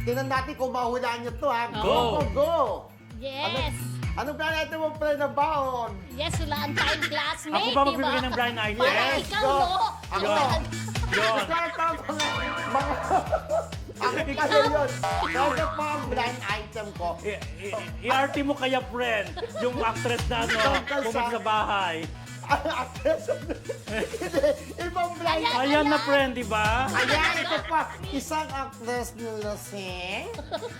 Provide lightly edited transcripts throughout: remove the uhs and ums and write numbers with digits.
Tingnan natin kung mahulaan nyo to, ha? Go. Go! Yes. Anong planeta mo pala na baon? Yes, wala ang time classmate, Ako ba magbibigay ng blind item? Parang Yes, ikaw, go. no? Ako. Yun. Ito mga... Ako pala yun. Kaya pa ang blind item ko. I-RT mo kaya, friend, yung actress na pumunta sa bahay. Ang actress. Hindi, ibang blind item. Ayan na, friend, di ba? Ayan, ito pa. Isang actress na lasing.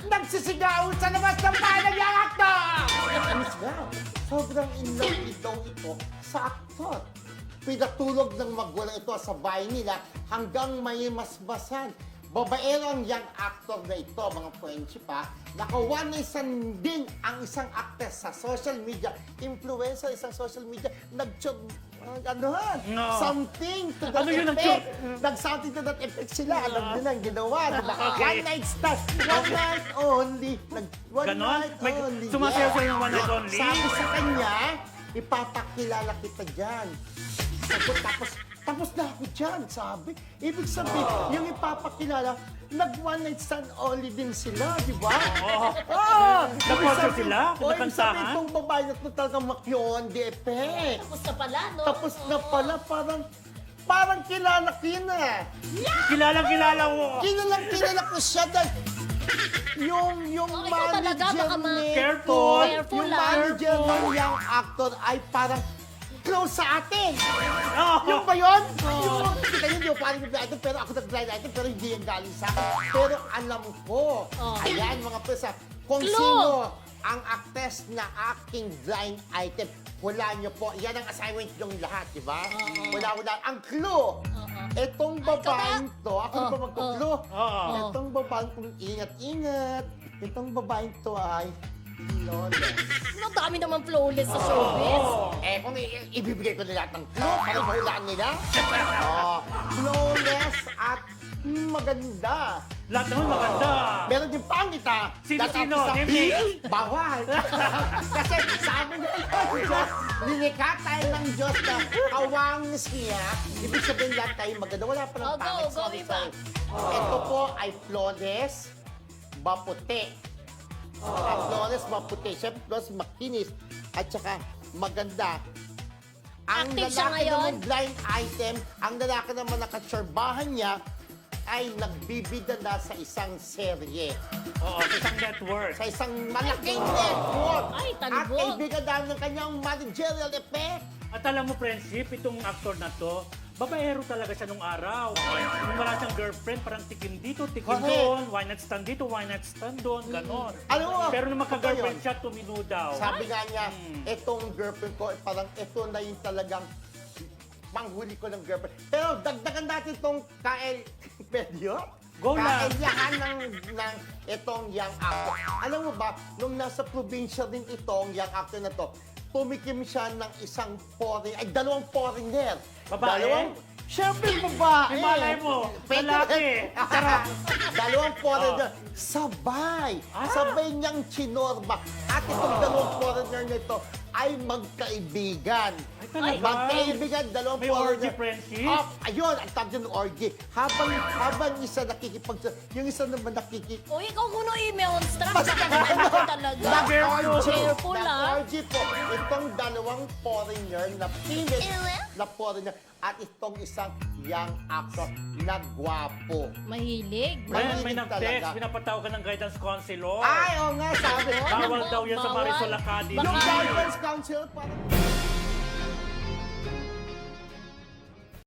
Nagsisigaw sa labas ng bahay ng young actor! Sigaw. Sobrang in love ito sa aktor. Pinatulog ng magulang ito sa bahay nila hanggang may masbasan. Babaero ang young actor na ito, mga friendship ha. Nakawan na din ang isang actress sa social media. Influencer, isang social media. Something to that Ano yun ang effect. Nag-something to that effect sila. Alam nyo na ang ginawa. Diba? Okay. One night stand. One night only. One Ganon? night only. Sumasayaw sa'yo ng one night only? Sabi sa kanya, ipapakilala kita dyan. Sagot, tapos na ako dyan, sabi. Ibig sabihin, yung ipapakilala, nag-one night stand only din sila, di ba? Oo. Ibig Nag-concert sabihin- sila? Oo, ibig Nakantahan? sabihin, itong babae na ito talagang makyon, di effect. Tapos na pala, no? Tapos na pala, parang kilala ko yun eh. Kilala mo. Kilala ko siya dahil yung Oh, ikaw talaga, baka manager Careful. Careful, yung ah. manager ng young actor ay parang close sa atin. Oh. Yung ba yun? Yung, kita yun, yung parang blind item, pero ako nag-blind item, pero hindi yung galing sa akin. Pero alam ko, ayan mga presa, kung Clue. sino ang actress na aking blind item, wala nyo po. Yan ang assignment yung lahat, di ba? Wala. Ang clue, etong babaeng to, ako na ba magkuklo? Oo. Etong babaeng kung ingat-ingat, itong babaeng to ay flawless. Ang dami naman flawless sa showbiz. Kung ibibigay ko na lahat ng clue para mahulaan nila. Flawless at maganda. Lahat naman maganda. Meron din pangit ha. Sino-sino? Dahil Name sa bawal. Kasi sabi nga ng Diyos, nilikha tayo ng Diyos na kawangis niya. Ibig sabihin lahat tayo maganda. Wala pa ng Go, pangit. go, Sorry, iba. sorry. Ito po ay flawless, maputi. Flawless, maputi. Siyempre, flawless, makinis. At saka maganda. Ang Active siya lalaki ngayon? naman blind item, ang lalaki naman nakatsurbahan niya ay nagbibida na sa isang serye. Oo, sa isang network. Sa isang malaking network. Ay, At talibog. kaibigan dahil ng kanyang managerial effect. At alam mo, friendship, itong actor na to, babaero talaga siya nung araw. Nung wala siyang girlfriend, parang tikim dito, tikim Correct. doon, why not stand dito, why not stand doon, ganon. Alam mo, Pero nung magka-girlfriend ito siya, tumino daw. Sabi nga niya, itong girlfriend ko, parang ito na yung talagang panghuli ko ng girlfriend. Pero dagdagan natin itong Kael Pedyo. Go na. Kaelyahan ng itong young actor. Alam mo ba, nung nasa probinsya din itong young actor na to, tumikim siya ng isang dalawang foreigner. Babae? Siyempre babae. Himalay mo, lalaki. Dalawang foreigner. Sabay. Sabay niyang chinorma. At itong dalawang foreigner nito ay magkaibigan. Ay, talaga? Magkaibigan, dalawang May foreigner. orgy friendship? Ayun, ang tawag dyan ng orgy. Habang isa yung isa naman O, ikaw muna i-monster. Basta Talaga. Careful, ah. Nag-orgy po. Itong dalawang foreigner na pilit na foreigner at itong isang young actor na gwapo. Mahilig. Friend, may Mahilig nag-text, talaga. pinapatawag ka ng guidance counselor. Ay, oo nga, sabi. Bawal daw yan sa Bawal. Marisol Academy. Yung guidance counselor, parang